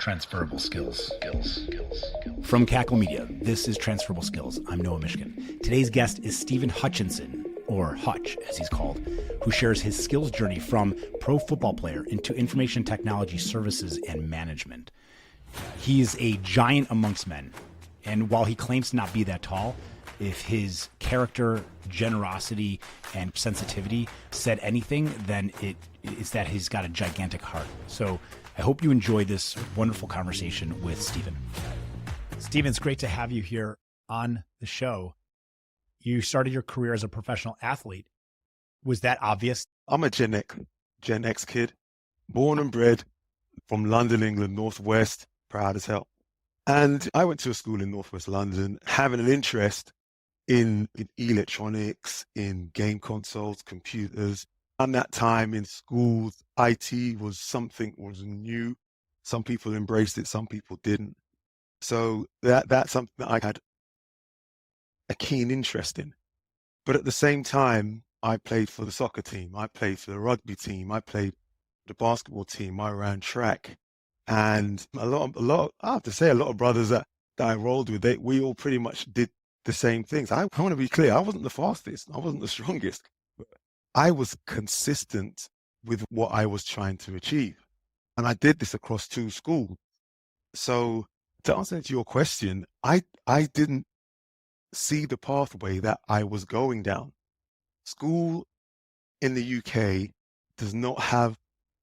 Transferable skills. From Cackle Media, this is Transferable Skills. I'm Noah Mishkin. Today's guest is Stephen Hutchinson, or Hutch as he's called, who shares his skills journey from pro football player into information technology services and management. He's a giant amongst men, and while he claims to not be that tall, if his character, generosity, and sensitivity said anything, then it's that he's got a gigantic heart. So I hope you enjoy this wonderful conversation with Stephen. Stephen, it's great to have you here on the show. You started your career as a professional athlete. Was that obvious? I'm a Gen X kid, born and bred from London, England, Northwest, proud as hell. And I went to a school in Northwest London, having an interest in electronics, in game consoles, computers. And that time in schools, IT was new. Some people embraced it, some people didn't. So that's something that I had a keen interest in. But at the same time, I played for the soccer team. I played for the rugby team. I played the basketball team. I ran track. And a lot, I have to say, a lot of brothers that I rolled with, we all pretty much did the same things. I want to be clear. I wasn't the fastest. I wasn't the strongest. But I was consistent with what I was trying to achieve. And I did this across two schools. So to answer to your question, I didn't see the pathway that I was going down. School in the UK does not have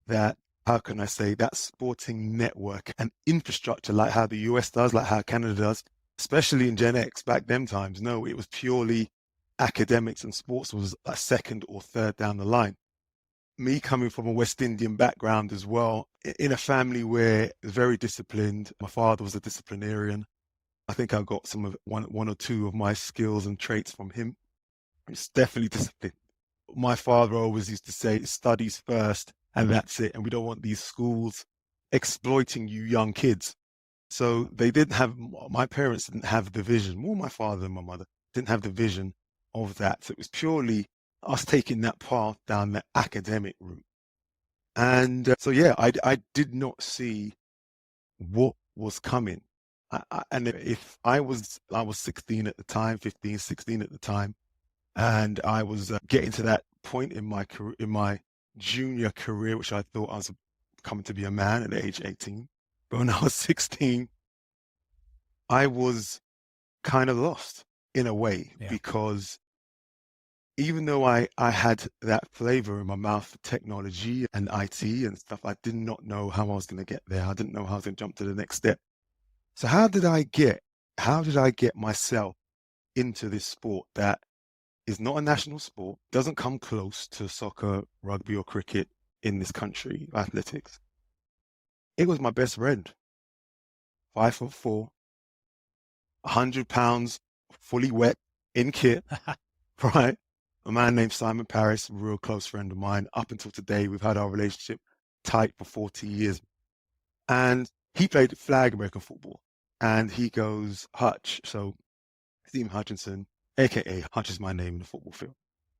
that, how can I say, that sporting network and infrastructure like how the US does, like how Canada does, especially in Gen X back them times. No, it was purely academics, and sports was a second or third down the line. Me coming from a West Indian background as well, in a family where it's very disciplined. My father was a disciplinarian. I think I got some of one or two of my skills and traits from him. It's definitely discipline. My father always used to say, studies first, and that's it. And we don't want these schools exploiting you young kids. So my parents didn't have the vision, more my father and my mother didn't have the vision of that. So it was purely us taking that path down the academic route. And I did not see what was coming. And if I was 16 at the time, 15, 16 at the time, and I was getting to that point in my career, in my junior career, which I thought I was coming to be a man at age 18. But when I was 16, I was kind of lost in a way, because even though I had that flavor in my mouth for technology and IT and stuff, I did not know how I was going to get there. I didn't know how I was going to jump to the next step. So how did I get myself into this sport that is not a national sport, doesn't come close to soccer, rugby, or cricket in this country, athletics? It was my best friend, 5'4", 100 pounds, fully wet, in kit, right? A man named Simon Paris, a real close friend of mine. Up until today, we've had our relationship tight for 40 years. And he played flag American football. And he goes, Hutch, so Stephen Hutchinson, a.k.a. Hutch is my name in the football field.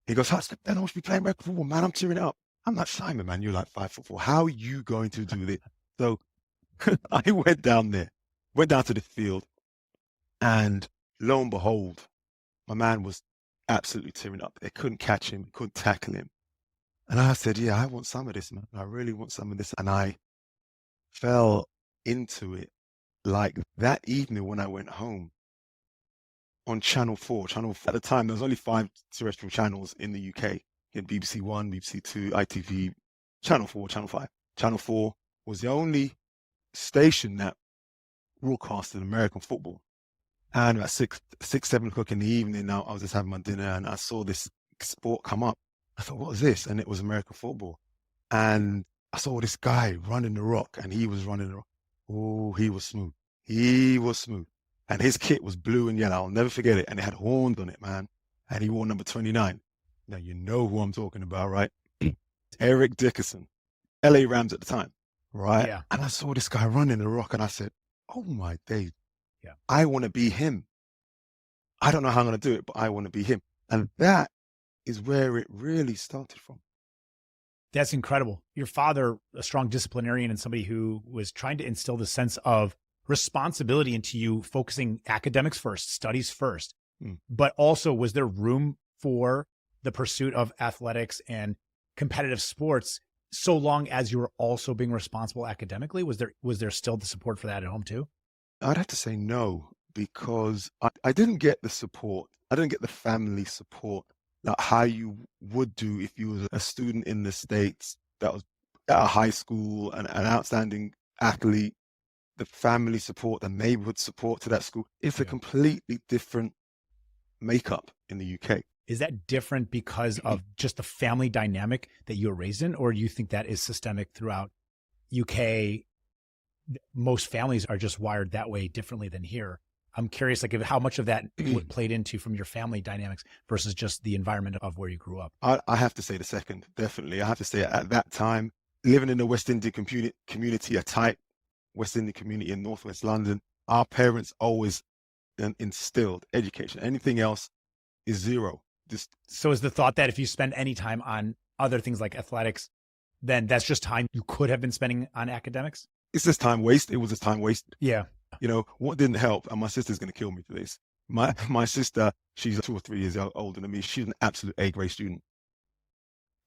He goes, Hutch, then I want to be playing American football, man. I'm tearing it up. I'm like, Simon, man, you're like 5'4". How are you going to do this? So I went down to the field, and lo and behold, my man was absolutely tearing up. They couldn't catch him, couldn't tackle him. And I said, yeah, I want some of this, man. I really want some of this. And I fell into it like that evening when I went home on Channel 4. At the time, there was only 5 terrestrial channels in the UK. You had BBC One, BBC Two, ITV, Channel 4, Channel 5. Channel 4 was the only station that broadcasted American football. And at 7 o'clock in the evening, now I was just having my dinner and I saw this sport come up. I thought, what is this? And it was American football. And I saw this guy running the rock, and he was running the rock. Oh, he was smooth. He was smooth. And his kit was blue and yellow. I'll never forget it. And it had horns on it, man. And he wore number 29. Now, you know who I'm talking about, right? Eric Dickerson, LA Rams at the time, right? Yeah. And I saw this guy running the rock, and I said, oh my days. Yeah. I want to be him. I don't know how I'm going to do it, but I want to be him. And that is where it really started from. That's incredible. Your father, a strong disciplinarian and somebody who was trying to instill the sense of responsibility into you, focusing academics first, studies first. But also, was there room for the pursuit of athletics and competitive sports so long as you were also being responsible academically? Was there still the support for that at home too? I'd have to say no, because I didn't get the support. I didn't get the family support like how you would do if you was a student in the States that was at a high school and an outstanding athlete. The family support, the neighborhood support to that school, it's a completely different makeup in the UK. Is that different because of just the family dynamic that you were raised in, or do you think that is systemic throughout UK? Most families are just wired that way differently than here. I'm curious, like, how much of that played into from your family dynamics versus just the environment of where you grew up. I have to say the second, definitely. I have to say at that time, living in the West Indian community, a tight West Indian community in Northwest London, our parents always instilled education. Anything else is zero. So is the thought that if you spend any time on other things like athletics, then that's just time you could have been spending on academics? It's just time waste. It was just time wasted. Yeah. You know, what didn't help, and my sister's going to kill me for this. My sister, she's 2 or 3 years older than me. She's an absolute A-grade student.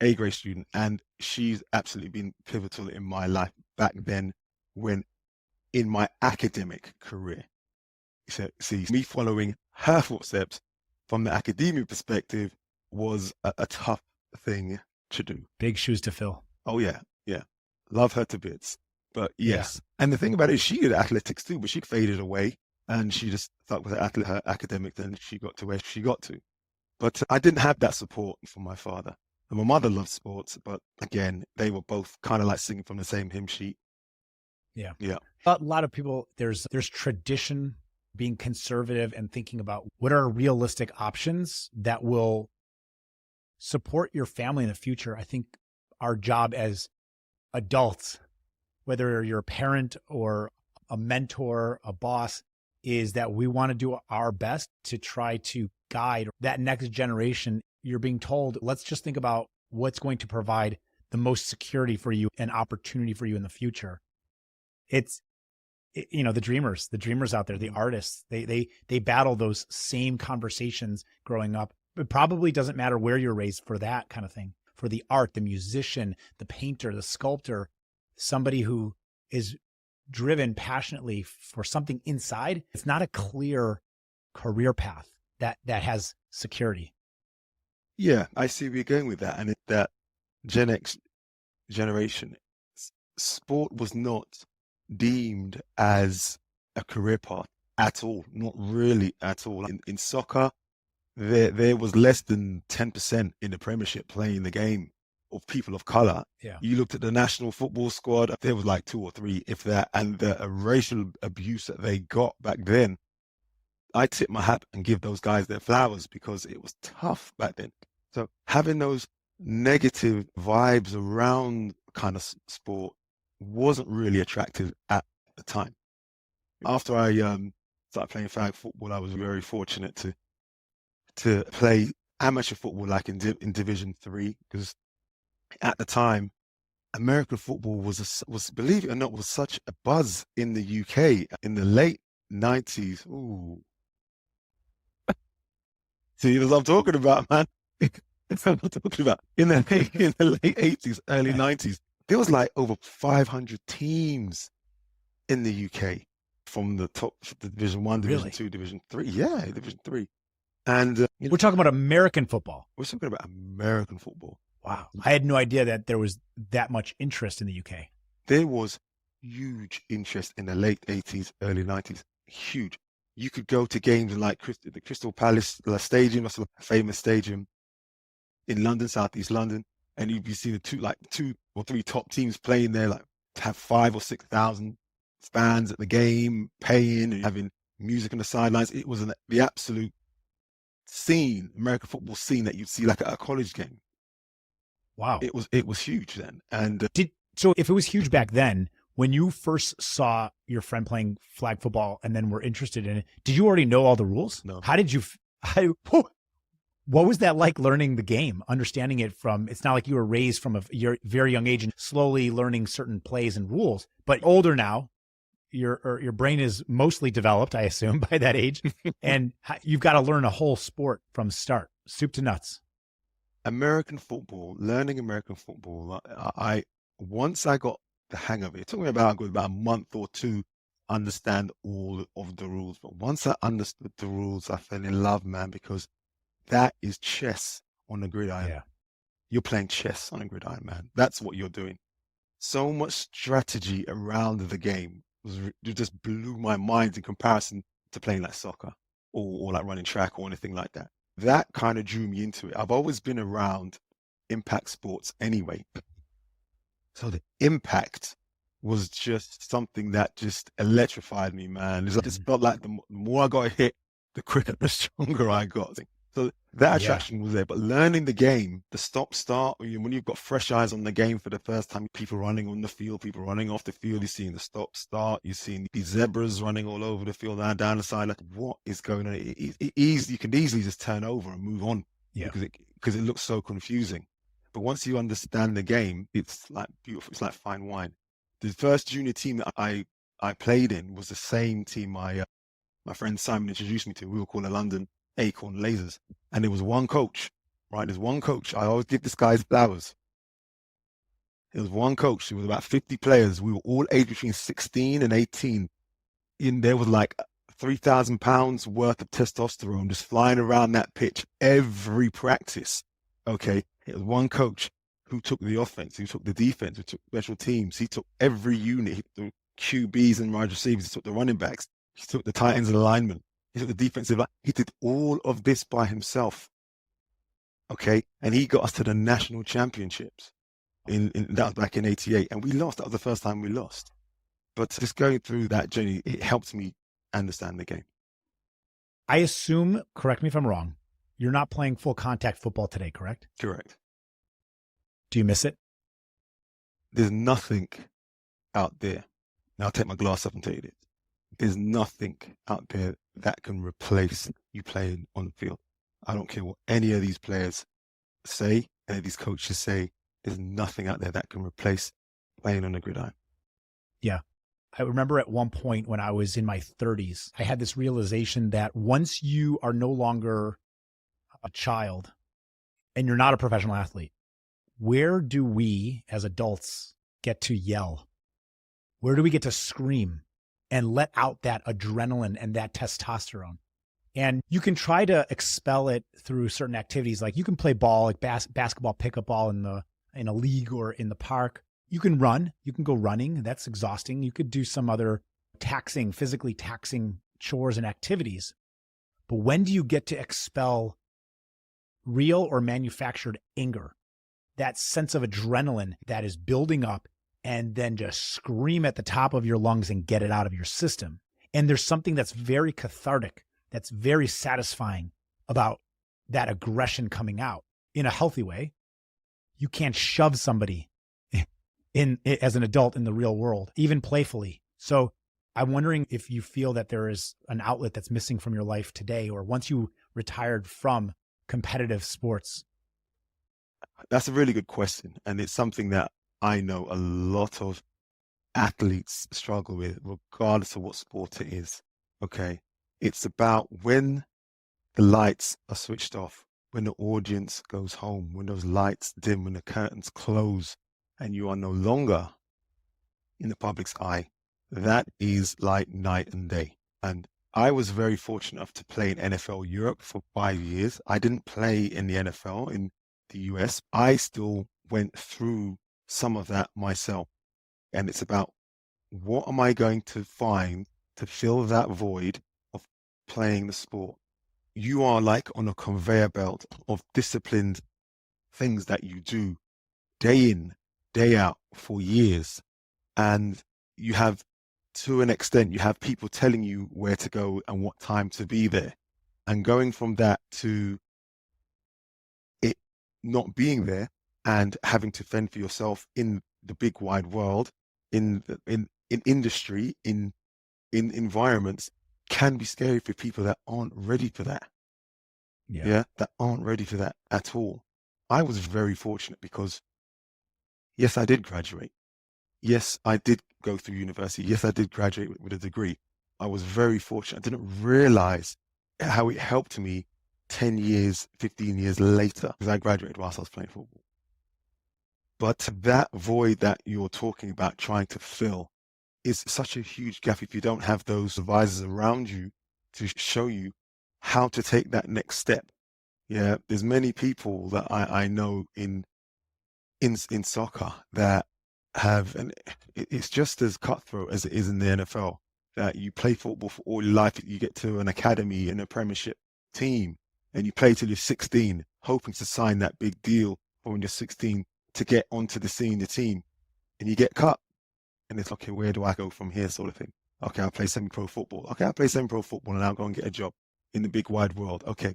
A-grade student. And she's absolutely been pivotal in my life back then when in my academic career. So, see, me following her footsteps from the academia perspective was a tough thing to do. Big shoes to fill. Oh, yeah. Yeah. Love her to bits. But yes. Yeah. And the thing about it is she did athletics too, but she faded away and she just stuck with her academics and she got to where she got to. But I didn't have that support from my father. And my mother loved sports, but again, they were both kind of like singing from the same hymn sheet. Yeah. Yeah. A lot of people, there's tradition, being conservative and thinking about what are realistic options that will support your family in the future. I think our job as adults, whether you're a parent or a mentor, a boss, is that we want to do our best to try to guide that next generation. You're being told, let's just think about what's going to provide the most security for you and opportunity for you in the future. It's, you know, the dreamers out there, the artists, they battle those same conversations growing up. It probably doesn't matter where you're raised for that kind of thing. For the art, the musician, the painter, the sculptor, somebody who is driven passionately for something inside, it's not a clear career path that has security. Yeah, I see where you're going with that. And that Gen X generation, sport was not deemed as a career path at all, not really at all. In soccer, there was less than 10% in the Premiership playing the game of people of color. Yeah. You looked at the national football squad, there was like 2 or 3, if that, and the racial abuse that they got back then. I tip my hat and give those guys their flowers because it was tough back then. So having those negative vibes around kind of sport wasn't really attractive at the time. After I started playing flag football, I was very fortunate to play amateur football like in Division 3, because at the time, American football was, believe it or not, was such a buzz in the UK in the late 90s. Ooh. See, that's what I'm talking about, man. That's what I'm talking about. In the late 80s, early 90s, there was like over 500 teams in the UK from the top, the Division 1, Division 2, Division 3. Yeah, Division 3. And we're talking about American football. We're talking about American football. Wow. I had no idea that there was that much interest in the UK. There was huge interest in the late 80s, early 90s. Huge. You could go to games like the Crystal Palace Stadium, that's a famous stadium in London, Southeast London, and you'd be seeing the 2 or 3 top teams playing there, like to have 5,000 or 6,000 fans at the game, paying and having music on the sidelines. It was the absolute scene, American football scene that you'd see like at a college game. Wow. It was huge then. And so if it was huge back then, when you first saw your friend playing flag football and then were interested in it, did you already know all the rules? No. How did you What was that like learning the game, understanding it from, it's not like you were raised from a very young age and slowly learning certain plays and rules, but older now, your brain is mostly developed, I assume, by that age. And you've got to learn a whole sport from start, soup to nuts. Learning American football, once I got the hang of it, it took me about a month or two to understand all of the rules. But once I understood the rules, I fell in love, man, because that is chess on the gridiron. Yeah. You're playing chess on a gridiron, man. That's what you're doing. So much strategy around the game it just blew my mind in comparison to playing like soccer or like running track or anything like that. That kind of drew me into it. I've always been around impact sports anyway. So the impact was just something that just electrified me, man. It just felt like the more I got hit, the quicker, the stronger I got. So that attraction was there. But learning the game, the stop start, when you've got fresh eyes on the game for the first time, people running on the field, people running off the field, you're seeing the stop start, you're seeing these zebras running all over the field and down the side. Like, what is going on? You can easily just turn over and move on because it looks so confusing. But once you understand the game, it's like beautiful. It's like fine wine. The first junior team that I played in was the same team my friend Simon introduced me to. We were called the London Acorn Lasers. And there was one coach, right? There's one coach. I always give this guy's flowers. There was one coach. There was about 50 players. We were all aged between 16 and 18. And there was like 3,000 pounds worth of testosterone just flying around that pitch every practice. Okay. It was one coach who took the offense, who took the defense, who took special teams. He took every unit. He took the QBs and wide receivers. He took the running backs. He took the tight ends and the linemen. He took the defensive line. He did all of this by himself. Okay. And he got us to the national championships. That was back in '88. And we lost. That was the first time we lost. But just going through that journey, it helped me understand the game. I assume, correct me if I'm wrong, you're not playing full contact football today, correct? Correct. Do you miss it? There's nothing out there. Now I'll take my glass up and tell you this. There's nothing out there that can replace you playing on the field. I don't care what any of these players say, any of these coaches say, there's nothing out there that can replace playing on the gridiron. Yeah. I remember at one point when I was in my 30s, I had this realization that once you are no longer a child and you're not a professional athlete, where do we as adults get to yell? Where do we get to scream and let out that adrenaline and that testosterone? And you can try to expel it through certain activities. Like you can play ball, like basketball, pickup ball in a league or in the park. You can run, you can go running. That's exhausting. You could do some other physically taxing chores and activities. But when do you get to expel real or manufactured anger? That sense of adrenaline that is building up, and then just scream at the top of your lungs and get it out of your system. And there's something that's very cathartic, that's very satisfying about that aggression coming out in a healthy way. You can't shove somebody as an adult in the real world, even playfully. So I'm wondering if you feel that there is an outlet that's missing from your life today, or once you retired from competitive sports. That's a really good question. And it's something that I know a lot of athletes struggle with, regardless of what sport it is. Okay. It's about when the lights are switched off, when the audience goes home, when those lights dim, when the curtains close, and you are no longer in the public's eye. That is like night and day. And I was very fortunate enough to play in NFL Europe for 5 years. I didn't play in the NFL in the US. I still went through some of that myself. And it's about, what am I going to find to fill that void of playing the sport? You are like on a conveyor belt of disciplined things that you do day in, day out for years. And you have, to an extent, you have people telling you where to go and what time to be there. And going from that to it not being there and having to fend for yourself in the big wide world, in industry, in environments, can be scary for people that aren't ready for that. yeah, that aren't ready for that at all. I was very fortunate because, yes, I did graduate. Yes, I did go through university. Yes, I did graduate with a degree. I was very fortunate. I didn't realize how it helped me 10 years, 15 years later, because I graduated whilst I was playing football. But that void that you're talking about trying to fill is such a huge gap if you don't have those advisors around you to show you how to take that next step. Yeah, there's many people that I know in soccer that have, and it's just as cutthroat as it is in the NFL, that you play football for all your life, you get to an academy and a premiership team, and you play till you're 16, hoping to sign that big deal for when you're 16 to get onto the senior team, and you get cut. And it's okay, where do I go from here, sort of thing. Okay, I'll play semi-pro football. Okay, I'll play semi-pro football and I'll go and get a job in the big wide world. Okay,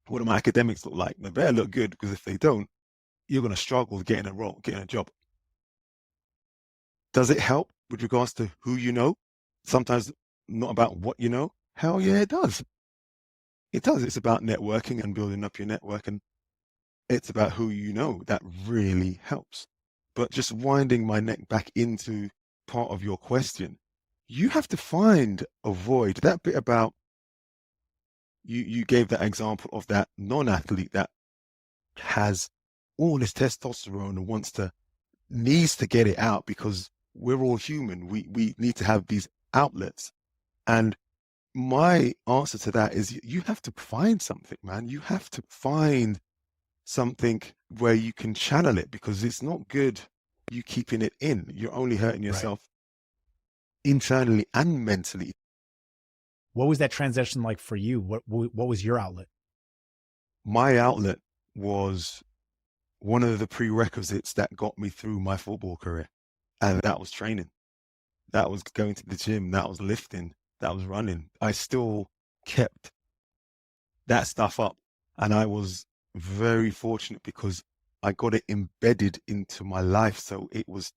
what do my academics look like? They better look good, because if they don't, you're going to struggle getting a role, getting a job. Does it help with regards to who you know? Sometimes not about what you know. Hell yeah, it does. It does. It's about networking and building up your network, and it's about who you know. That really helps. But just winding my neck back into part of your question, you have to find a void. That bit about you gave that example of that non-athlete that has all this testosterone and needs to get it out, because we're all human. We need to have these outlets. And my answer to that is you have to find something, man. You have to find something where you can channel it, because it's not good you keeping it in. You're only hurting yourself internally and mentally. What was that transition like for you? What was your outlet? My outlet was one of the prerequisites that got me through my football career. And that was training. That was going to the gym. That was lifting. That was running. I still kept that stuff up. And I was very fortunate because I got it embedded into my life. So it was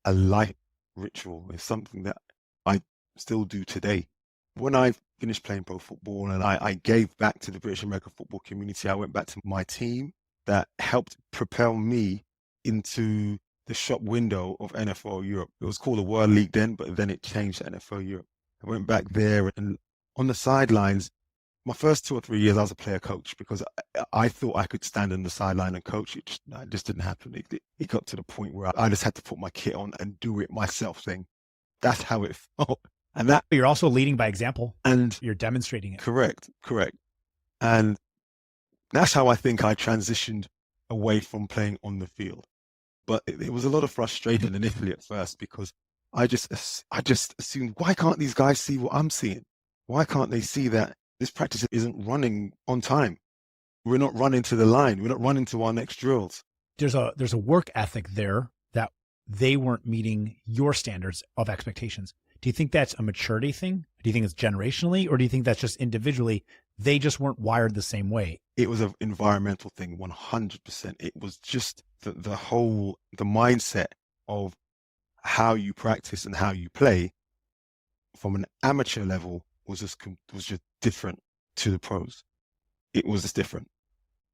a life ritual. It's something that I still do today. When I finished playing pro football and I gave back to the British American football community, I went back to my team that helped propel me into the shop window of NFL Europe. It was called the World League then, but then it changed to NFL Europe. I went back there, and on the sidelines, my first 2 or 3 years, I was a player coach, because I thought I could stand on the sideline and coach. It just didn't happen. It got to the point where I just had to put my kit on and do it myself, saying, that's how it felt. And that, you're also leading by example, and you're demonstrating it. Correct. And that's how I think I transitioned away from playing on the field. But it was a lot of frustration initially at first, because I just assumed, why can't these guys see what I'm seeing? Why can't they see that this practice isn't running on time? We're not running to the line. We're not running to our next drills. There's a work ethic there that they weren't meeting your standards of expectations. Do you think that's a maturity thing? Do you think it's generationally, or do you think that's just individually? They just weren't wired the same way. It was an environmental thing, 100%. It was just the mindset of how you practice and how you play from an amateur level was just different to the pros. It was just different.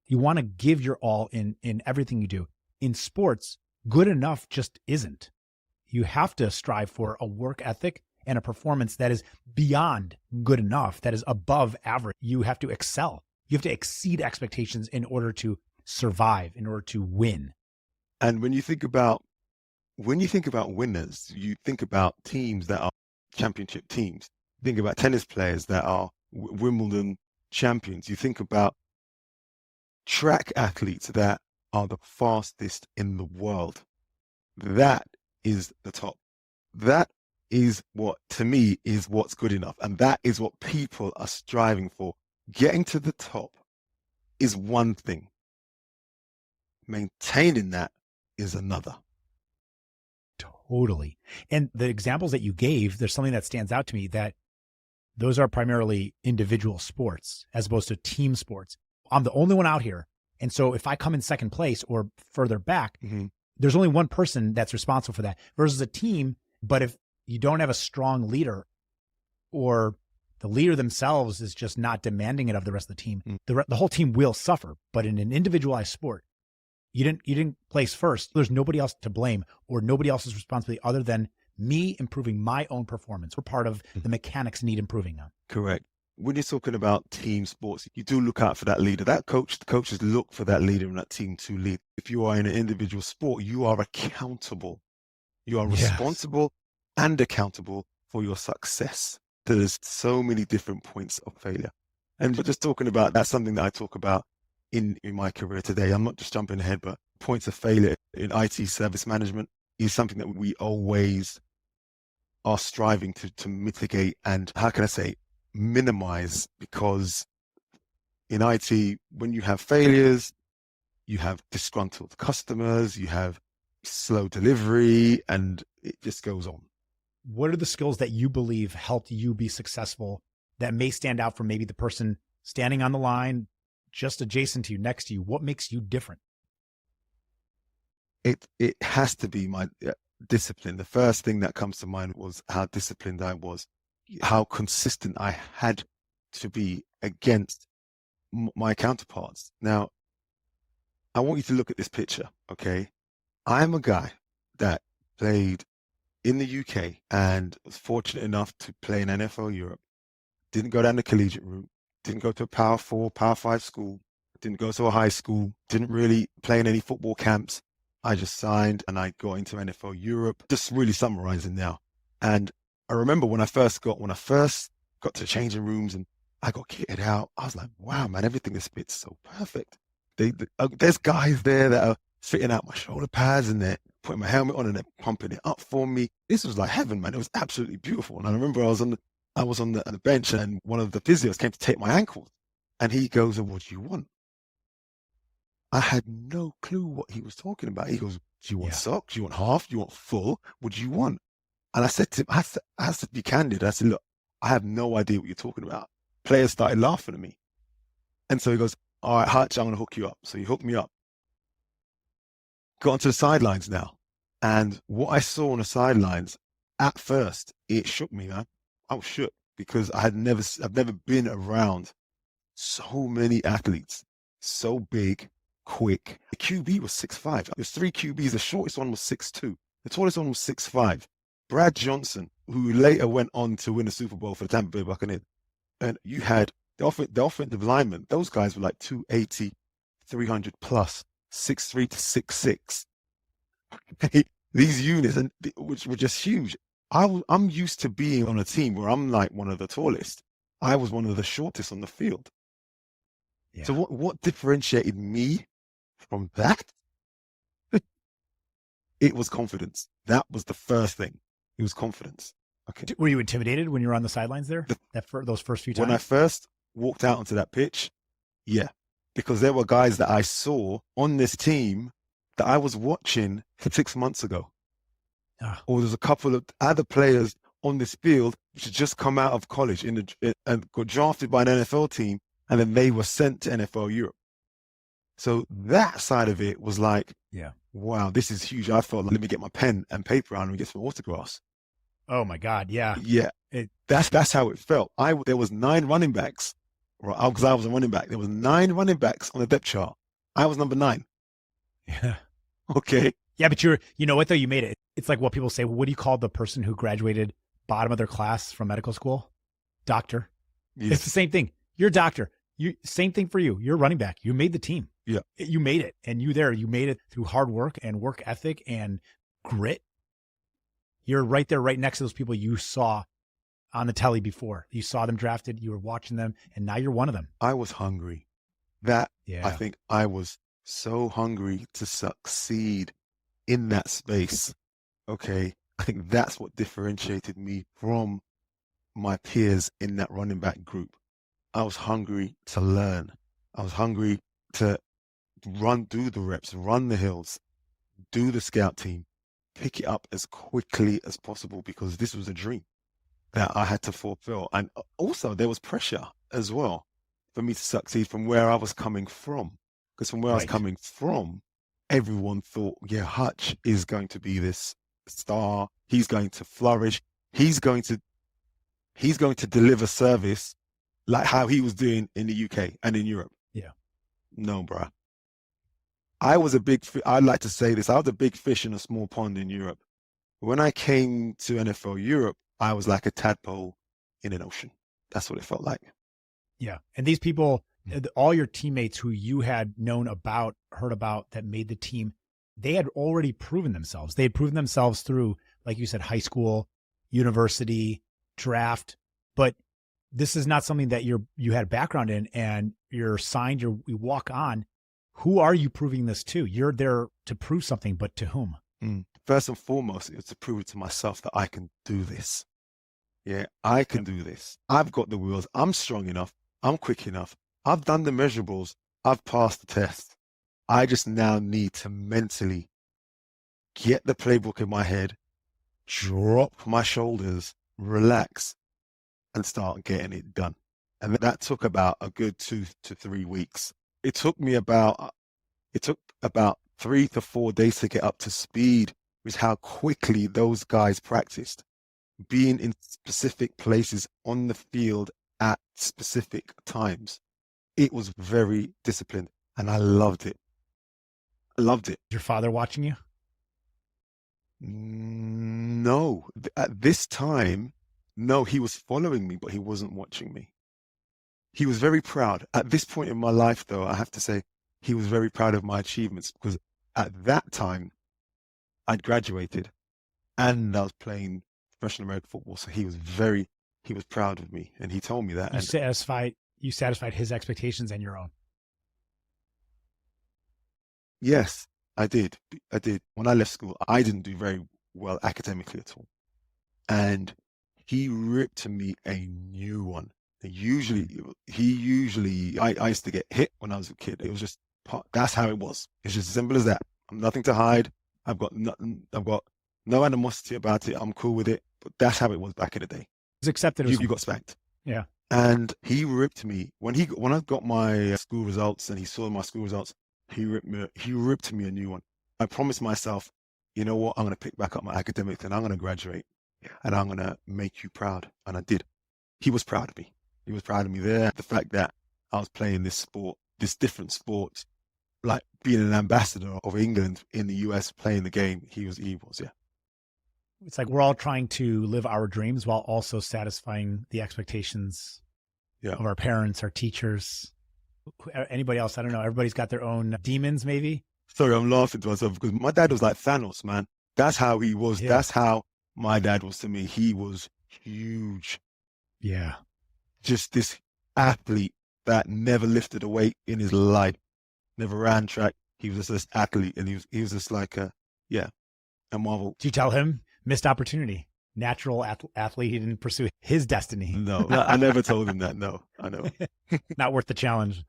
You want to give your all in everything you do. In sports, good enough just isn't. You have to strive for a work ethic and a performance that is beyond good enough, that is above average. You have to excel. You have to exceed expectations in order to survive, in order to win. And when you think about winners, you think about teams that are championship teams. Think about tennis players that are Wimbledon champions. You think about track athletes that are the fastest in the world. That is the top. That is what, to me, is what's good enough. And that is what people are striving for. Getting to the top is one thing. Maintaining that is another. Totally. And the examples that you gave, there's something that stands out to me, that those are primarily individual sports as opposed to team sports. I'm the only one out here. And so if I come in second place or further back, there's only one person that's responsible for that versus a team. But if you don't have a strong leader or The leader themselves is just not demanding it of the rest of the team. Mm. The whole team will suffer. But in an individualized sport, you didn't place first. There's nobody else to blame or nobody else's responsibility other than me improving my own performance. We're part of the mechanics need improving on. Correct. When you're talking about team sports, you do look out for that leader. The coaches look for that leader in that team to lead. If you are in an individual sport, you are accountable. You are responsible and accountable for your success. There's so many different points of failure. And just talking about, that's something that I talk about in my career today. I'm not just jumping ahead, but points of failure in IT service management is something that we always are striving to mitigate and, how can I say, minimize, because in IT, when you have failures, you have disgruntled customers, you have slow delivery, and it just goes on. What are the skills that you believe helped you be successful that may stand out from maybe the person standing on the line just adjacent to you, next to you? What makes you different? It has to be my discipline. The first thing that comes to mind was how disciplined I was, how consistent I had to be against my counterparts. Now, I want you to look at this picture, okay? I'm a guy that played in the UK and was fortunate enough to play in NFL Europe. Didn't go down the collegiate route, didn't go to a Power 4, Power 5 school, didn't go to a high school, didn't really play in any football camps. I just signed and I got into NFL Europe, just really summarizing now. And I remember when I first got to changing rooms and I got kitted out, I was like, wow, man, everything is fits so perfect. There's guys there that are fitting out my shoulder pads and they're putting my helmet on and they're pumping it up for me. This was like heaven, man. It was absolutely beautiful. And I remember I was on the bench and one of the physios came to take my ankles and he goes, what do you want? I had no clue what he was talking about. He goes, do you want socks? Do you want half? Do you want full? What do you want? And I said to him, I had to be candid. I said, look, I have no idea what you're talking about. Players started laughing at me. And so he goes, all right, Hutch, I'm going to hook you up. So he hooked me up. Got onto the sidelines now. And what I saw on the sidelines, at first, it shook me, man. I was shook because I've never been around so many athletes, so big, quick. The QB was 6'5". There's 3 QBs. The shortest one was 6'2". The tallest one was 6'5". Brad Johnson, who later went on to win the Super Bowl for the Tampa Bay Buccaneers. And you had the offensive linemen. Those guys were like 280, 300 plus, 6'3" to 6'6". These units, which were just huge. I'm used to being on a team where I'm like one of the tallest. I was one of the shortest on the field. Yeah. So what differentiated me from that? It was confidence. That was the first thing. It was confidence. Okay. Were you intimidated when you were on the sidelines there? Those first few times? When I first walked out onto that pitch, yeah. Because there were guys that I saw on this team that I was watching 6 months ago. Or there's a couple of other players on this field which had just come out of college and got drafted by an NFL team, and then they were sent to NFL Europe. So that side of it was like, wow, this is huge. I felt like, let me get my pen and paper out and get some autographs. Oh my God, yeah. Yeah, that's how it felt. There was 9 running backs, right? Because I was a running back. There was 9 running backs on the depth chart. I was number 9. Yeah. Okay. Yeah, but you know what though? You made it. It's like what people say. What do you call the person who graduated bottom of their class from medical school? Doctor. Yes. It's the same thing. You're a doctor. Same thing for you. You're a running back. You made the team. Yeah. You made it. And you made it through hard work and work ethic and grit. You're right there, right next to those people you saw on the telly before. You saw them drafted. You were watching them, and now you're one of them. I was hungry. I think I was so hungry to succeed in that space. Okay. I think that's what differentiated me from my peers in that running back group. I was hungry to learn. I was hungry to do the reps, run the hills, do the scout team, pick it up as quickly as possible, because this was a dream that I had to fulfill. And also there was pressure as well for me to succeed from where I was coming from. Because from where I was coming from, everyone thought, yeah, Hutch is going to be this star. He's going to flourish. He's going to he's going to deliver service like how he was doing in the UK and in Europe. Yeah. No, bruh. I was a big, I'd like to say this, I was a big fish in a small pond in Europe. When I came to NFL Europe, I was like a tadpole in an ocean. That's what it felt like. Yeah. And these people, all your teammates who you had known about, heard about, that made the team, they had already proven themselves. They had proven themselves through, like you said, high school, university, draft. But this is not something that you had a background in, and you're signed, you walk on. Who are you proving this to? You're there to prove something, but to whom? First and foremost, it's to prove it to myself that I can do this. Yeah, I can do this. I've got the wheels. I'm strong enough. I'm quick enough. I've done the measurables. I've passed the test. I just now need to mentally get the playbook in my head, drop my shoulders, relax, and start getting it done. And that took about a good 2 to 3 weeks. It took about 3 to 4 days to get up to speed with how quickly those guys practiced, being in specific places on the field at specific times. It was very disciplined, and I loved it. I loved it. Your father watching you? No, at this time, no, he was following me, but he wasn't watching me. He was very proud. At this point in my life, though, I have to say, he was very proud of my achievements, because at that time, I'd graduated and I was playing professional American football. So he was proud of me, and he told me that. You satisfied his expectations and your own. Yes, I did. When I left school, I didn't do very well academically at all. And he ripped to me a new one. I used to get hit when I was a kid. It was just, that's how it was. It's just as simple as that. I'm nothing to hide. I've got no animosity about it. I'm cool with it. But that's how it was back in the day. It's accepted. You got spanked. Yeah. And he ripped me when I got my school results, and he saw my school results. He ripped me a new one. I promised myself, you know what? I'm going to pick back up my academics, and I'm going to graduate, and I'm going to make you proud. And I did. He was proud of me. He was proud of me there. The fact that I was playing this sport, this different sport, like being an ambassador of England in the US, playing the game. He was, yeah. It's like we're all trying to live our dreams while also satisfying the expectations of our parents, our teachers, anybody else. I don't know. Everybody's got their own demons, maybe. Sorry, I'm laughing to myself because my dad was like Thanos, man. That's how he was. Yeah. That's how my dad was to me. He was huge. Yeah. Just this athlete that never lifted a weight in his life, never ran track. He was just this athlete, and he was just like a marvel. Did you tell him? Missed opportunity. Natural athlete. He didn't pursue his destiny. No, I never told him that. No, I know. Not worth the challenge.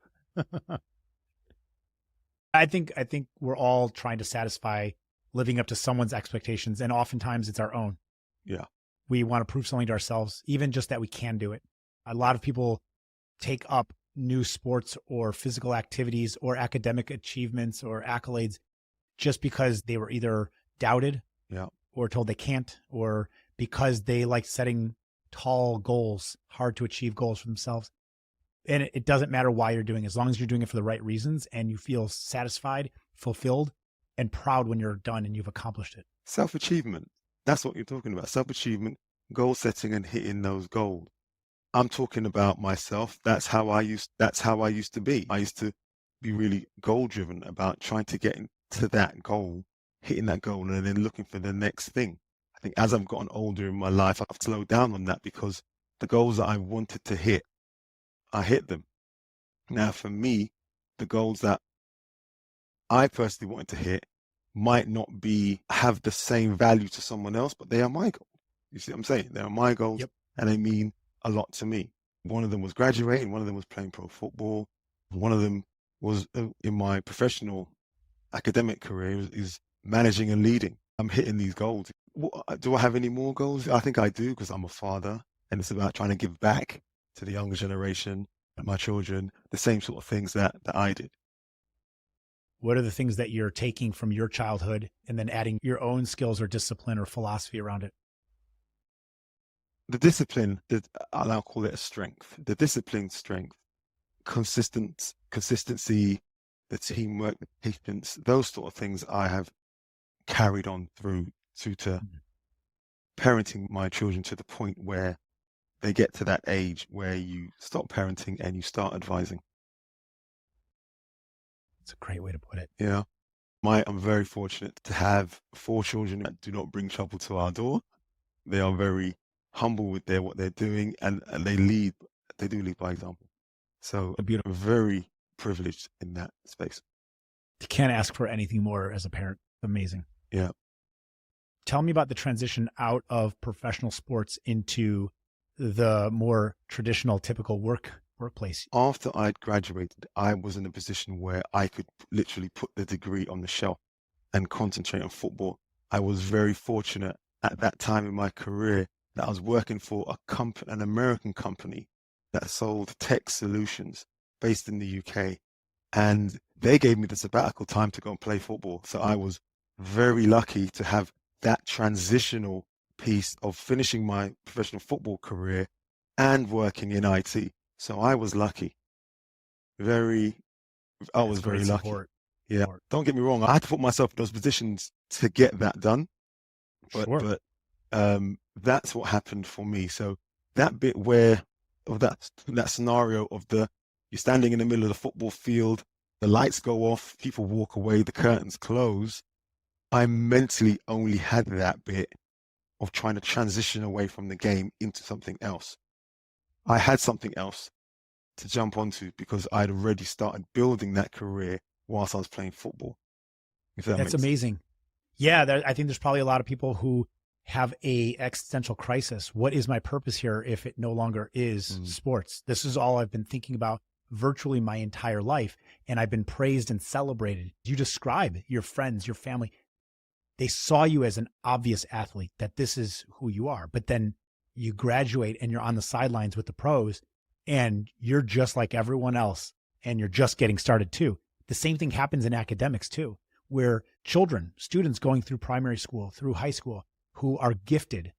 I think we're all trying to satisfy living up to someone's expectations, and oftentimes it's our own. Yeah. We want to prove something to ourselves, even just that we can do it. A lot of people take up new sports or physical activities or academic achievements or accolades just because they were either doubted or told they can't, or because they like setting tall goals, hard to achieve goals for themselves. And it doesn't matter why you're doing it, as long as you're doing it for the right reasons and you feel satisfied, fulfilled, and proud when you're done and you've accomplished it. Self-achievement. That's what you're talking about. Self-achievement, goal setting and hitting those goals. I'm talking about myself. That's how I used to be. I used to be really goal-driven about trying to get into that goal, hitting that goal, and then looking for the next thing. I think as I've gotten older in my life, I've slowed down on that because the goals that I wanted to hit, I hit them. Now, for me, the goals that I personally wanted to hit might not have the same value to someone else, but they are my goals. You see what I'm saying? They are my goals, and they mean a lot to me. One of them was graduating. One of them was playing pro football. One of them was in my professional academic career is managing and leading. I'm hitting these goals. Do I have any more goals? I think I do, because I'm a father, and it's about trying to give back to the younger generation, my children, the same sort of things that I did. What are the things that you're taking from your childhood and then adding your own skills or discipline or philosophy around it? the discipline, I'll call it a strength, the discipline strength, consistency, the teamwork, the patience, those sort of things I have carried on through to parenting my children to the point where they get to that age where you stop parenting and you start advising. It's a great way to put it. Yeah. I'm very fortunate to have 4 children that do not bring trouble to our door. They are very humble with what they're doing, and they do lead by example. So Beautiful. I'm very privileged in that space. You can't ask for anything more as a parent. Amazing. Yeah. Tell me about the transition out of professional sports into the more traditional, typical workplace. After I'd graduated, I was in a position where I could literally put the degree on the shelf and concentrate on football. I was very fortunate at that time in my career that I was working for an American company that sold tech solutions based in the UK. And they gave me the sabbatical time to go and play football. So I was very lucky to have that transitional piece of finishing my professional football career and working in IT. So I was lucky. I was very lucky. Yeah. Don't get me wrong. I had to put myself in those positions to get that done. But that's what happened for me. So that bit of that scenario of you're standing in the middle of the football field, the lights go off, people walk away, the curtains close. I mentally only had that bit of trying to transition away from the game into something else. I had something else to jump onto because I'd already started building that career whilst I was playing football. That's amazing. Yeah, I think there's probably a lot of people who have a existential crisis. What is my purpose here if it no longer is sports? This is all I've been thinking about virtually my entire life, and I've been praised and celebrated. You describe your friends, your family. They saw you as an obvious athlete, that this is who you are. But then you graduate and you're on the sidelines with the pros, and you're just like everyone else, and you're just getting started too. The same thing happens in academics too, where students going through primary school, through high school, who are gifted,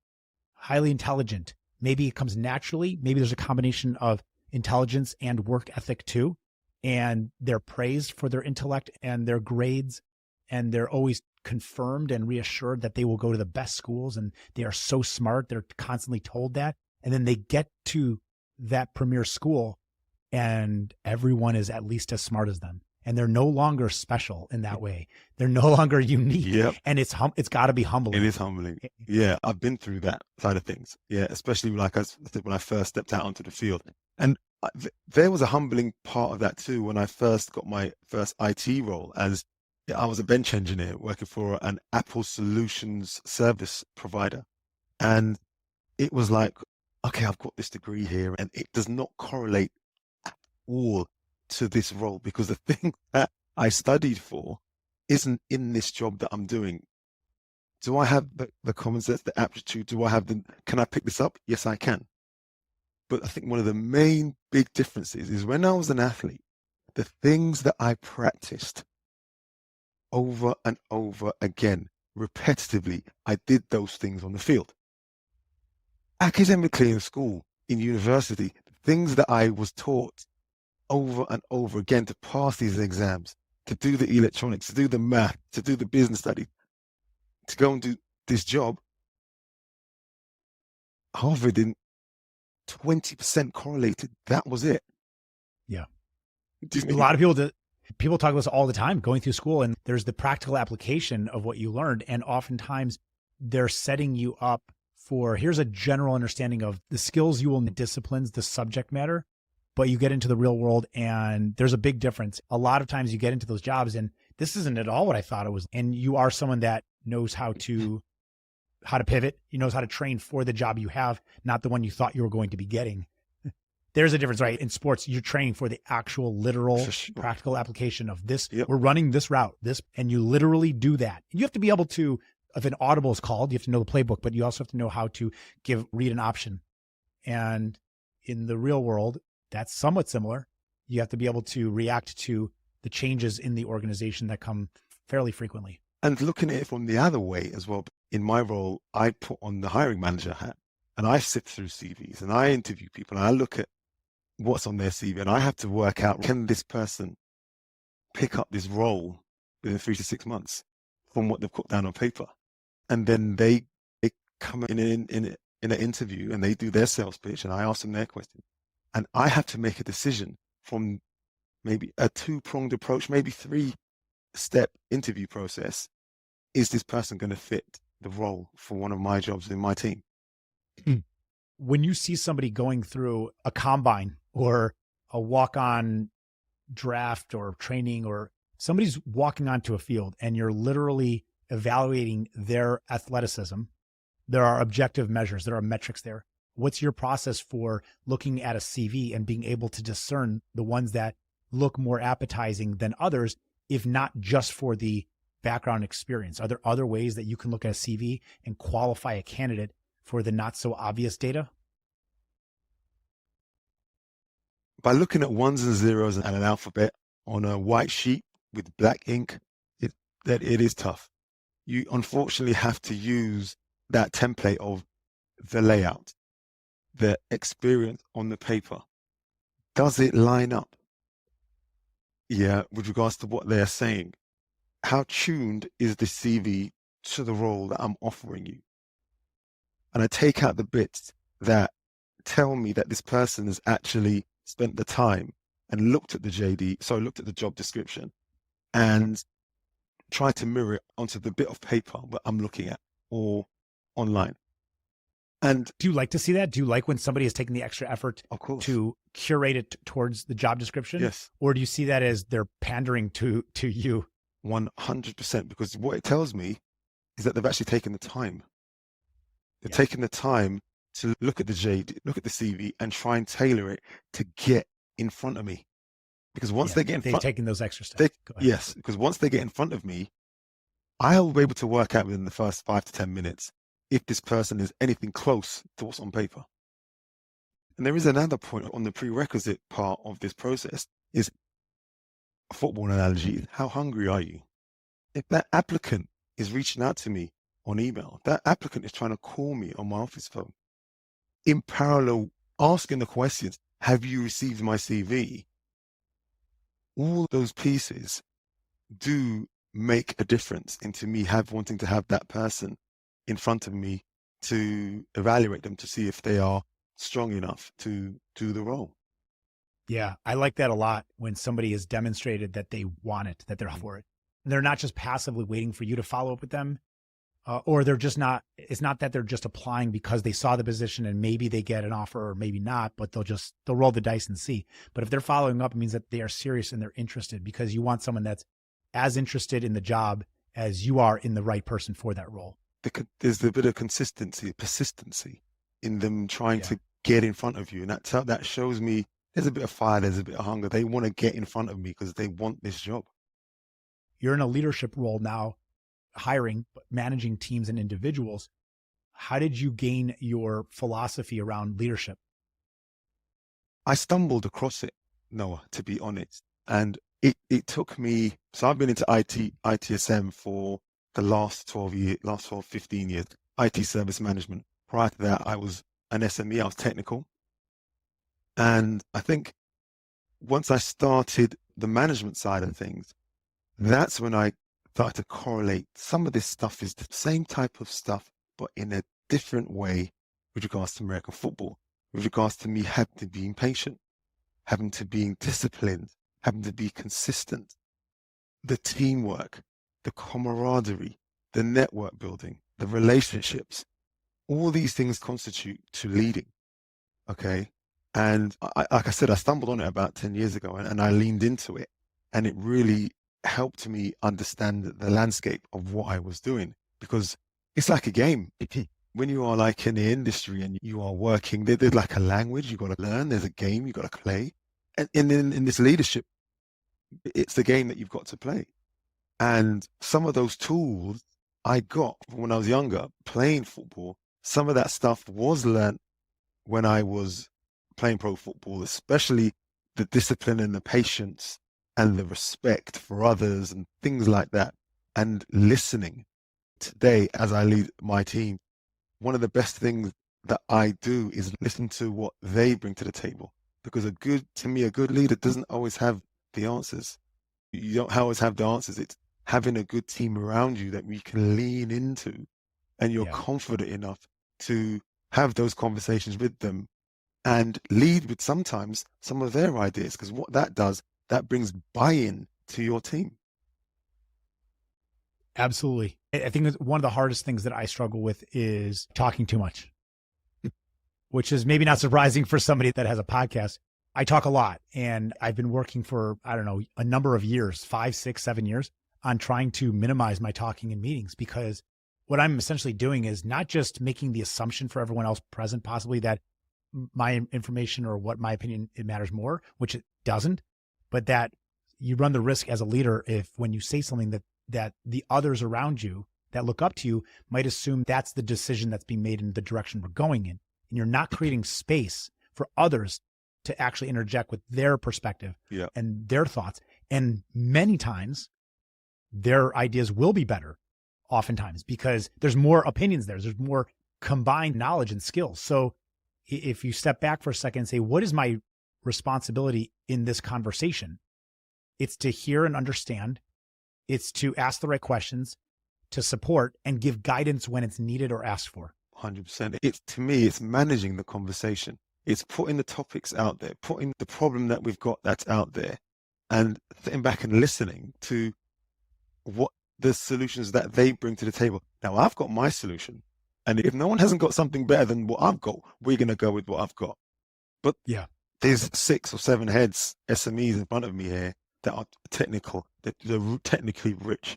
highly intelligent. Maybe it comes naturally. Maybe there's a combination of intelligence and work ethic too. And they're praised for their intellect and their grades. And they're always confirmed and reassured that they will go to the best schools. And they are so smart. They're constantly told that. And then they get to that premier school and everyone is at least as smart as them. And they're no longer special in that way. They're no longer unique. Yep. And it's got to be humbling. It is humbling. Yeah, I've been through that side of things. Yeah, especially like I said, when I first stepped out onto the field. And there was a humbling part of that too when I first got my first IT role, as I was a bench engineer working for an Apple Solutions service provider. And it was like, okay, I've got this degree here and it does not correlate at all to this role because the thing that I studied for isn't in this job that I'm doing. Do I have the common sense, the aptitude? Can I pick this up? Yes, I can. But I think one of the main big differences is when I was an athlete, the things that I practiced over and over again, repetitively, I did those things on the field. Academically in school, in university, the things that I was taught over and over again to pass these exams, to do the electronics, to do the math, to do the business study, to go and do this job, half of it didn't, 20% correlated. That was it. Yeah. A lot of people talk about this all the time going through school, and there's the practical application of what you learned. And oftentimes they're setting you up for, here's a general understanding of the skills you will need, disciplines, the subject matter, but you get into the real world and there's a big difference. A lot of times you get into those jobs and this isn't at all what I thought it was. And you are someone that knows how to pivot. He knows how to train for the job you have, not the one you thought you were going to be getting. There's a difference, right? In sports, you're training for the actual literal practical application of this. Yep. We're running this route, and you literally do that. You have to be able to, if an audible is called, you have to know the playbook, but you also have to know how to read an option. And in the real world, that's somewhat similar. You have to be able to react to the changes in the organization that come fairly frequently. And looking at it from the other way as well, in my role, I put on the hiring manager hat. and I sift through CVs and I interview people and I look at what's on their CV and I have to work out, can this person pick up this role within 3 to 6 months from what they've put down on paper? And then they come in an interview and they do their sales pitch and I ask them their question. And I have to make a decision from maybe a 2-pronged approach, maybe 3-step interview process. Is this person going to fit the role for one of my jobs in my team? When you see somebody going through a combine or a walk-on draft or training, or somebody's walking onto a field and you're literally evaluating their athleticism, there are objective measures, there are metrics there. What's your process for looking at a CV and being able to discern the ones that look more appetizing than others, if not just for the background experience? Are there other ways that you can look at a CV and qualify a candidate for the not so obvious data? By looking at ones and zeros and an alphabet on a white sheet with black ink, it is tough. You unfortunately have to use that template of the layout, the experience on the paper. Does it line up? Yeah, with regards to what they're saying. How tuned is the CV to the role that I'm offering you? And I take out the bits that tell me that this person has actually spent the time and looked at the job description and tried to mirror it onto the bit of paper that I'm looking at or online. And do you like to see that? Do you like when somebody is taking the extra effort to curate it towards the job description? Yes. Or do you see that as they're pandering to you? 100%, because what it tells me is that they've actually taken the time. They've taken the time to look at the JD, look at the CV, and try and tailor it to get in front of me. Because once they get in front, they've taken those extra steps. Yes, because once they get in front of me, I'll be able to work out within the first 5 to 10 minutes if this person is anything close to what's on paper. And there is another point on the prerequisite part of this process is a football analogy. How hungry are you? If that applicant is reaching out to me on email, that applicant is trying to call me on my office phone, in parallel, asking the questions, have you received my CV? All those pieces do make a difference into me wanting to have that person in front of me to evaluate them to see if they are strong enough to do the role. Yeah, I like that a lot when somebody has demonstrated that they want it, that they're for it. They're not just passively waiting for you to follow up with them, or they're just not, it's not that they're just applying because they saw the position and maybe they get an offer or maybe not, but they'll roll the dice and see. But if they're following up, it means that they are serious and they're interested, because you want someone that's as interested in the job as you are in the right person for that role. There's a bit of persistency in them trying to get in front of you. And that shows me there's a bit of fire, there's a bit of hunger. They want to get in front of me because they want this job. You're in a leadership role now, hiring, but managing teams and individuals. How did you gain your philosophy around leadership? I stumbled across it, Noah, to be honest. And it took me, so I've been into ITSM for the last 15 years, IT service management. Prior to that, I was an SME, I was technical. And I think once I started the management side of things, that's when I started to correlate. Some of this stuff is the same type of stuff, but in a different way with regards to American football, with regards to me having to be patient, having to be disciplined, having to be consistent, the teamwork, the camaraderie, the network building, the relationships, all these things constitute to leading. Okay. And like I said, I stumbled on it about 10 years ago and I leaned into it, and it really helped me understand the landscape of what I was doing, because it's like a game. When you are like in the industry and you are working, there's like a language you got to learn. There's a game you got to play. And in this leadership, it's the game that you've got to play. And some of those tools I got when I was younger, playing football. Some of that stuff was learned when I was playing pro football, especially the discipline and the patience and the respect for others and things like that. And listening. Today, as I lead my team, one of the best things that I do is listen to what they bring to the table. Because to me, a good leader doesn't always have the answers. You don't always have the answers. It's having a good team around you that we can lean into, and you're Yeah. confident enough to have those conversations with them and lead with sometimes some of their ideas. Because what that does, that brings buy-in to your team. Absolutely. I think that one of the hardest things that I struggle with is talking too much, which is maybe not surprising for somebody that has a podcast. I talk a lot, and I've been working for, I don't know, a number of years, 5, 6, 7 years on trying to minimize my talking in meetings, because what I'm essentially doing is not just making the assumption for everyone else present, possibly that my information or what my opinion, it matters more, which it doesn't, but that you run the risk as a leader if when you say something that the others around you that look up to you might assume that's the decision that's being made in the direction we're going in. And you're not creating space for others to actually interject with their perspective and their thoughts. And many times their ideas will be better oftentimes because there's more opinions there. There's more combined knowledge and skills. So if you step back for a second and say, what is my responsibility in this conversation? It's to hear and understand. It's to ask the right questions, to support and give guidance when it's needed or asked for. 100%. To me, it's managing the conversation. It's putting the topics out there, putting the problem that we've got that's out there, and sitting back and listening to what the solutions that they bring to the table. Now, I've got my solution, and if no one hasn't got something better than what I've got, we're going to go with what I've got. But there's 6 or 7 heads, SMEs in front of me here that are technical, that are technically rich,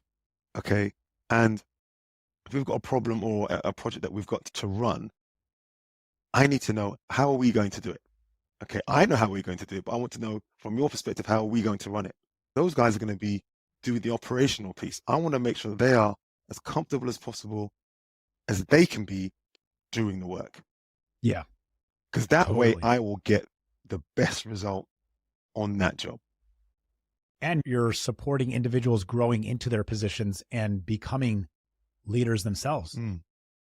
okay? And if we've got a problem or a project that we've got to run, I need to know, how are we going to do it? Okay, I know how we're going to do it, but I want to know from your perspective, how are we going to run it? Those guys are going to be doing the operational piece. I want to make sure they are as comfortable as possible as they can be doing the work. Yeah. Because that way I will get the best result on that job. And you're supporting individuals growing into their positions and becoming leaders themselves.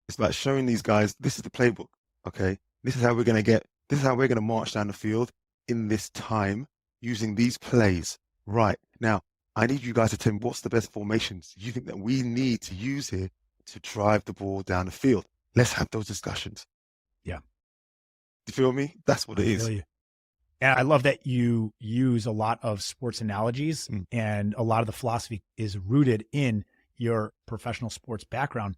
It's about showing these guys, this is the playbook. Okay, this is how we're going to march down the field in this time using these plays. Right. Now, I need you guys to tell me what's the best formations you think that we need to use here to drive the ball down the field. Let's have those discussions. Yeah. You feel me? That's what it is. And I love that you use a lot of sports analogies, and a lot of the philosophy is rooted in your professional sports background.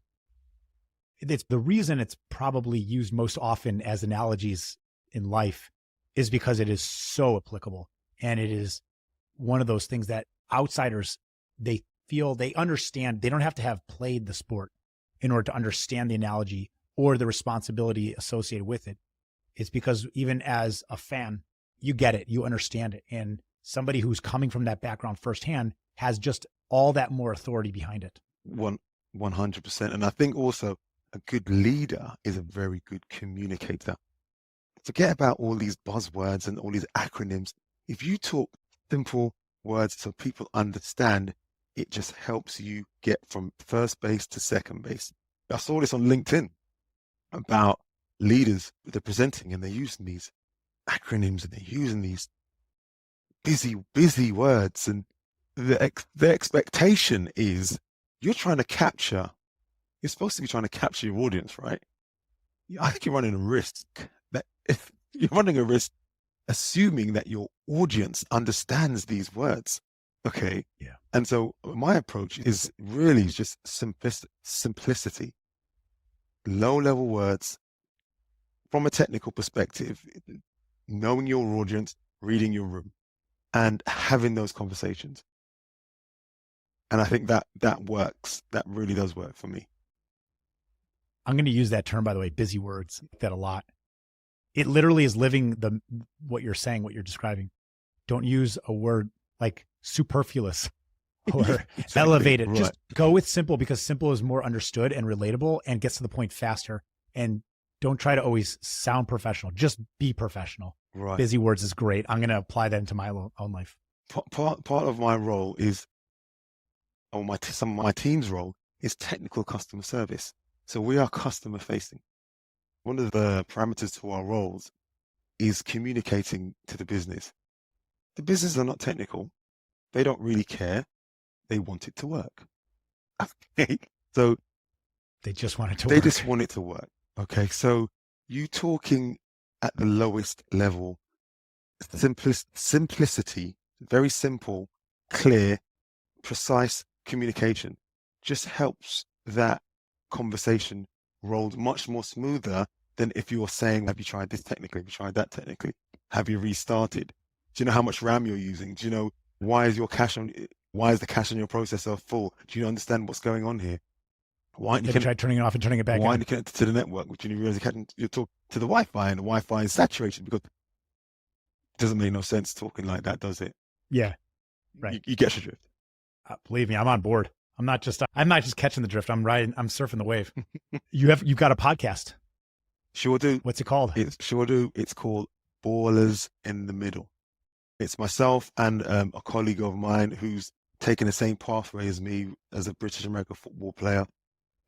It's the reason it's probably used most often as analogies in life is because it is so applicable. And it is one of those things that outsiders, they feel they understand. They don't have to have played the sport in order to understand the analogy or the responsibility associated with it. It's because even as a fan, you get it, you understand it. And somebody who's coming from that background firsthand has just all that more authority behind it. 100%. And I think also a good leader is a very good communicator. Forget about all these buzzwords and all these acronyms. If you talk simple words so people understand, it just helps you get from first base to second base. I saw this on LinkedIn about leaders, they're presenting and they're using these acronyms and they're using these busy words, and the expectation is you're supposed to be trying to capture your audience, right? I think you're running a risk that if you're running a risk assuming that your audience understands these words. Okay. Yeah. And so my approach is really just simplicity, low level words from a technical perspective, knowing your audience, reading your room, and having those conversations. And I think that works. That really does work for me. I'm going to use that term, by the way, busy words, that a lot. It literally is living what you're saying, what you're describing. Don't use a word like superfluous or elevated. Right. Just go with simple, because simple is more understood and relatable and gets to the point faster. And don't try to always sound professional. Just be professional. Right. Busy words is great. I'm going to apply that into my own life. Part of my role is, or some of my team's role is technical customer service. So we are customer facing. one of the parameters to our roles is communicating to the business. The business are not technical. They don't really care. They want it to work. Okay. So They just want it to they work. just want it to work. Okay. So you talking at the lowest level, simplicity, very simple, clear, precise communication just helps that conversation roll much more smoother than if you're saying, have you tried this technically? Have you tried that technically? Have you restarted? Do you know how much RAM you're using? Do you know why is the cache on your processor full? Do you understand what's going on here? Why aren't you Maybe try turning it off and turning it back why on. aren't you connected to the network? Which you realize you talk to the Wi-Fi and the Wi-Fi is saturated because it doesn't make no sense talking like that, does it? Yeah, right. You get your drift. Believe me, I'm on board. I'm not just catching the drift. I'm surfing the wave. You've got a podcast. Sure do. What's it called? It's called Ballers in the Middle. It's myself and a colleague of mine who's taken the same pathway as me as a British American football player.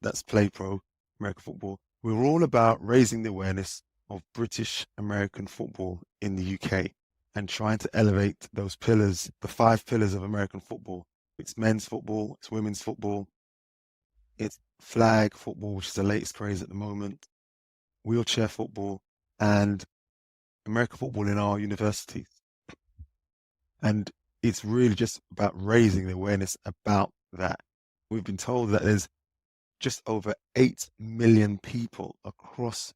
That's Play Pro American football. We're all about raising the awareness of British American football in the UK and trying to elevate those pillars, the 5 pillars of American football. It's men's football, it's women's football, it's flag football, which is the latest craze at the moment, wheelchair football, and American football in our universities. And it's really just about raising the awareness about that. We've been told that there's just over 8 million people across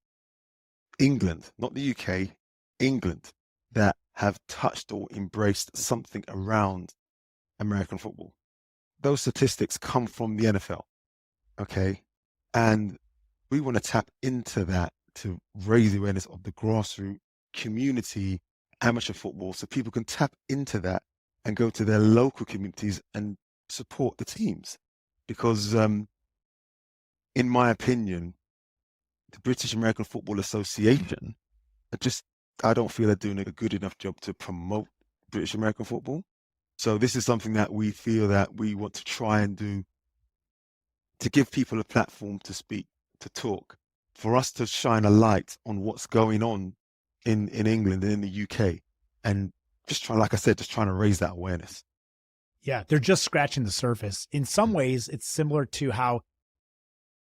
England, not the UK, England, that have touched or embraced something around American football. Those statistics come from the NFL, okay? And we want to tap into that to raise the awareness of the grassroots community amateur football so people can tap into that and go to their local communities and support the teams. Because in my opinion, the British American Football Association, I don't feel they're doing a good enough job to promote British American football. So this is something that we feel that we want to try and do to give people a platform to speak, to talk, for us to shine a light on what's going on in England and in the UK. And like I said, just trying to raise that awareness. Yeah, they're just scratching the surface. In some ways, it's similar to how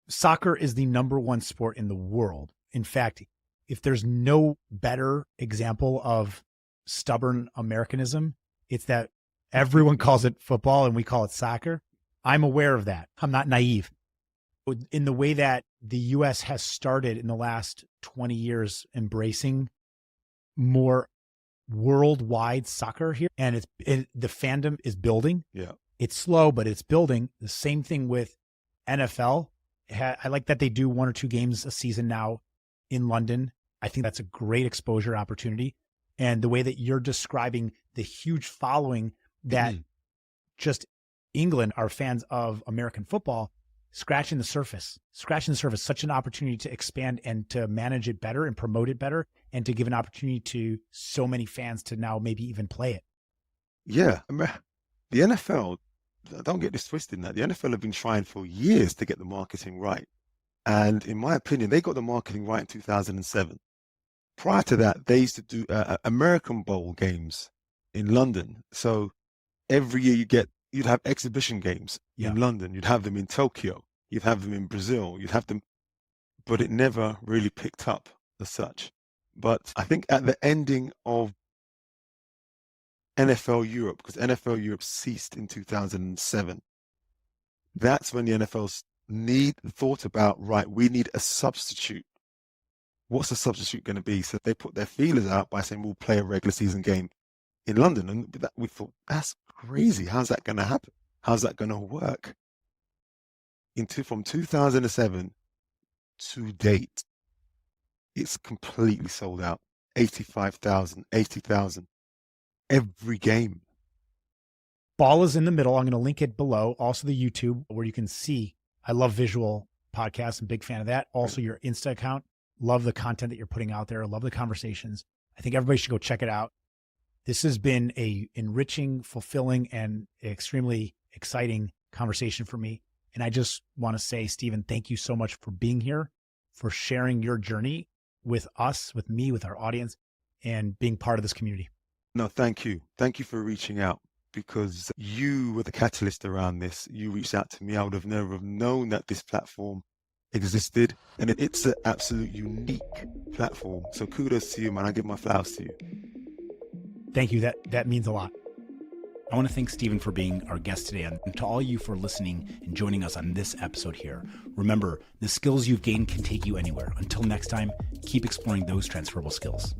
soccer is the #1 sport in the world. In fact, if there's no better example of stubborn Americanism, it's that everyone calls it football and we call it soccer. I'm aware of that. I'm not naive. In the way that the U.S. has started in the last 20 years embracing more worldwide soccer here, and the fandom is building. Yeah, it's slow, but it's building. The same thing with NFL. I like that they do 1 or 2 games a season now in London. I think that's a great exposure opportunity. And the way that you're describing the huge following that just England are fans of American football, scratching the surface, such an opportunity to expand and to manage it better and promote it better and to give an opportunity to so many fans to now maybe even play it. Yeah. The NFL, don't get this twisted now. The NFL have been trying for years to get the marketing right. And in my opinion, they got the marketing right in 2007. Prior to that, they used to do American Bowl games in London. So every year you'd have exhibition games in London. You'd have them in Tokyo. You'd have them in Brazil. You'd have them, but it never really picked up as such. But I think at the ending of NFL Europe, because NFL Europe ceased in 2007, that's when the NFL's thought about, right, we need a substitute. What's the substitute going to be? So they put their feelers out by saying, we'll play a regular season game in London. And we thought, that's crazy. How's that going to happen? How's that going to work? From 2007 to date, it's completely sold out. 85,000, 80,000 every game. Ball is in the middle. I'm going to link it below. Also the YouTube where you can see. I love visual podcasts. I'm a big fan of that. Also your Insta account. Love the content that you're putting out there. Love the conversations. I think everybody should go check it out. This has been a enriching, fulfilling, and extremely exciting conversation for me. And I just want to say, Stephen, thank you so much for being here, for sharing your journey with us, with me, with our audience, and being part of this community. No, thank you. Thank you for reaching out, because you were the catalyst around this. You reached out to me. I would have never have known that this platform existed, and it's an absolute unique platform. So kudos to you, man. I give my flowers to you. Thank you. That means a lot. I want to thank Stephen for being our guest today, and to all you for listening and joining us on this episode here. Remember, the skills you've gained can take you anywhere. Until next time, keep exploring those transferable skills.